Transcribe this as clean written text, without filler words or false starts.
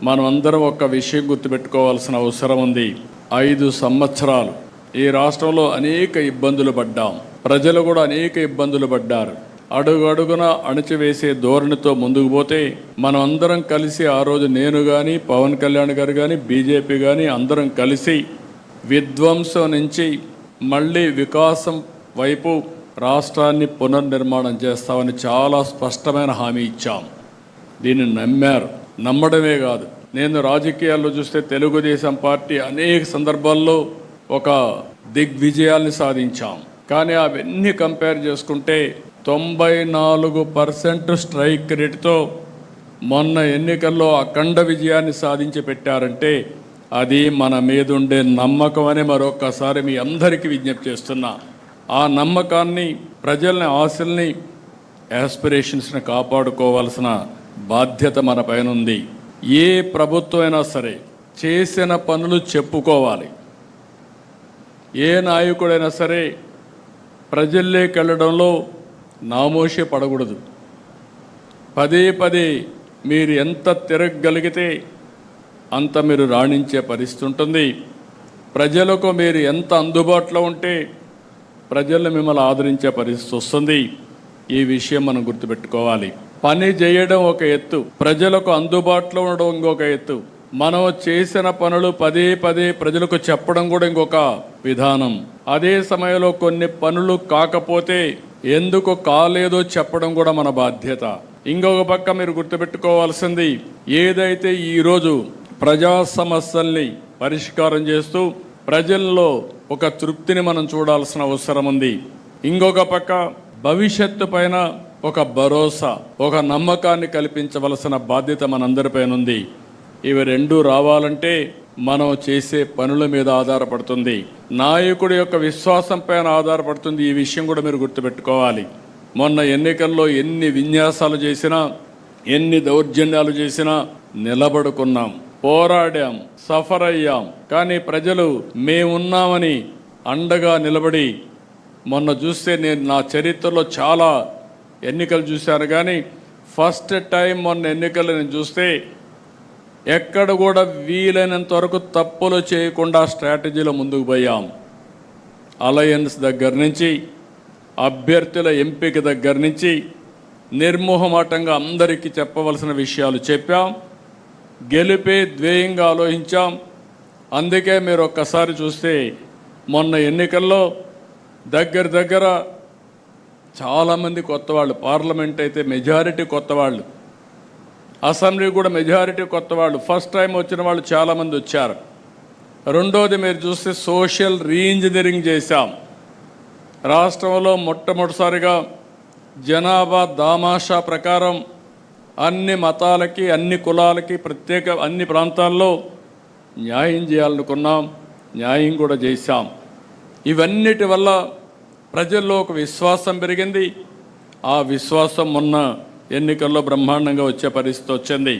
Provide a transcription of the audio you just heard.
మనం అందరం ఒక విషయం గుర్తుపెట్టుకోవాల్సిన అవసరం ఉంది. 5 సంవత్సరాలు ఈ రాష్ట్రంలో అనేక ఇబ్బందులు పడ్డాం. ప్రజలు కూడా అనేక ఇబ్బందులు పడ్డారు. అడుగు అడుగున అణచివేసే ధోరణితో ముందుకు పోతే మనం అందరం కలిసి ఆ రోజు నేను కానీ, పవన్ కళ్యాణ్ గారు కానీ, బీజేపీ కానీ అందరం కలిసి విధ్వంసం నుంచి మళ్ళీ వికాసం వైపు రాష్ట్రాన్ని పునర్నిర్మాణం చేస్తామని చాలా స్పష్టమైన హామీ ఇచ్చాం. దీన్ని నమ్మారు. నమ్మడమే కాదు, నేను రాజకీయాల్లో చూస్తే తెలుగుదేశం పార్టీ అనేక సందర్భాల్లో ఒక దిగ్విజయాల్ని సాధించాం. కానీ అవన్నీ కంపేర్ చేసుకుంటే 94% స్ట్రైక్ రేటుతో మొన్న ఎన్నికల్లో అఖండ విజయాన్ని సాధించి పెట్టారంటే అది మన మీద ఉండే నమ్మకం అని మరొక్కసారి మీ అందరికీ విజ్ఞప్తి చేస్తున్నా. ఆ నమ్మకాన్ని, ప్రజల్ని, ఆశల్ని, యాస్పిరేషన్స్ని కాపాడుకోవాల్సిన బాధ్యత మన పైన ఉంది. ఏ ప్రభుత్వం అయినా సరే చేసిన పనులు చెప్పుకోవాలి. ఏ నాయకుడైనా సరే ప్రజల్లోకి వెళ్ళడంలో నామోషి పడకూడదు. పదే మీరు ఎంత తిరగగలిగితే అంత మీరు రాణించే పరిస్థితి ఉంటుంది. ప్రజలకు మీరు ఎంత అందుబాటులో ఉంటే ప్రజలు మిమ్మల్ని ఆదరించే పరిస్థితి వస్తుంది. ఈ విషయం మనం గుర్తుపెట్టుకోవాలి. పని చేయడం ఒక ఎత్తు, ప్రజలకు అందుబాటులో ఉండడం ఇంకొక ఎత్తు. మనం చేసిన పనులు పదే ప్రజలకు చెప్పడం కూడా ఇంకొక విధానం. అదే సమయంలో కొన్ని పనులు కాకపోతే ఎందుకు కాలేదో చెప్పడం కూడా మన బాధ్యత. ఇంకొక పక్క మీరు గుర్తుపెట్టుకోవాల్సింది, ఏదైతే ఈరోజు ప్రజా సమస్యల్ని పరిష్కారం చేస్తూ ప్రజల్లో ఒక తృప్తిని మనం చూడాల్సిన అవసరం ఉంది. ఇంకొక పక్క భవిష్యత్తు పైన ఒక భరోసా, ఒక నమ్మకాన్ని కల్పించవలసిన బాధ్యత మనందరిపైన ఉంది. ఇవి రెండూ రావాలంటే మనం చేసే పనుల మీద ఆధారపడుతుంది, నాయకుడి యొక్క విశ్వాసం పైన ఆధారపడుతుంది. ఈ విషయం కూడా మీరు గుర్తుపెట్టుకోవాలి. మొన్న ఎన్నికల్లో ఎన్ని విన్యాసాలు చేసినా, ఎన్ని దౌర్జన్యాలు చేసినా నిలబడుకున్నాం, పోరాడాం, సఫర్ అయ్యాం. కానీ ప్రజలు మేమున్నామని అండగా నిలబడి, మొన్న చూస్తే నేను నా చరిత్రలో చాలా ఎన్నికలు చూశాను, కానీ ఫస్ట్ టైం మొన్న ఎన్నికలు నేను చూస్తే ఎక్కడ కూడా వీలైనంత వరకు తప్పులు చేయకుండా స్ట్రాటజీలో ముందుకు పోయాం. అలయన్స్ దగ్గర నుంచి, అభ్యర్థుల ఎంపిక దగ్గర నుంచి నిర్మోహమాటంగా అందరికీ చెప్పవలసిన విషయాలు చెప్పాం. గెలిపే ధ్యేయంగా ఆలోచించాం. అందుకే మీరు ఒక్కసారి చూస్తే మొన్న ఎన్నికల్లో దగ్గర చాలామంది కొత్త వాళ్ళు, పార్లమెంట్ అయితే మెజారిటీ కొత్త వాళ్ళు, అసెంబ్లీ కూడా మెజారిటీ కొత్త వాళ్ళు, ఫస్ట్ టైం వచ్చిన వాళ్ళు చాలామంది వచ్చారు. రెండోది మీరు చూస్తే సోషల్ రీఇంజనీరింగ్ చేశాం. రాష్ట్రంలో మొట్టమొదటిసారిగా జనాభా దామాషా ప్రకారం అన్ని మతాలకి, అన్ని కులాలకి, ప్రత్యేక అన్ని ప్రాంతాల్లో న్యాయం చేయాలనుకున్నాం. న్యాయం కూడా చేశాం. ఇవన్నిటి వల్ల ప్రజల్లో ఒక విశ్వాసం పెరిగింది. ఆ విశ్వాసం మొన్న ఎన్నికల్లో బ్రహ్మాండంగా వచ్చే పరిస్థితి వచ్చింది.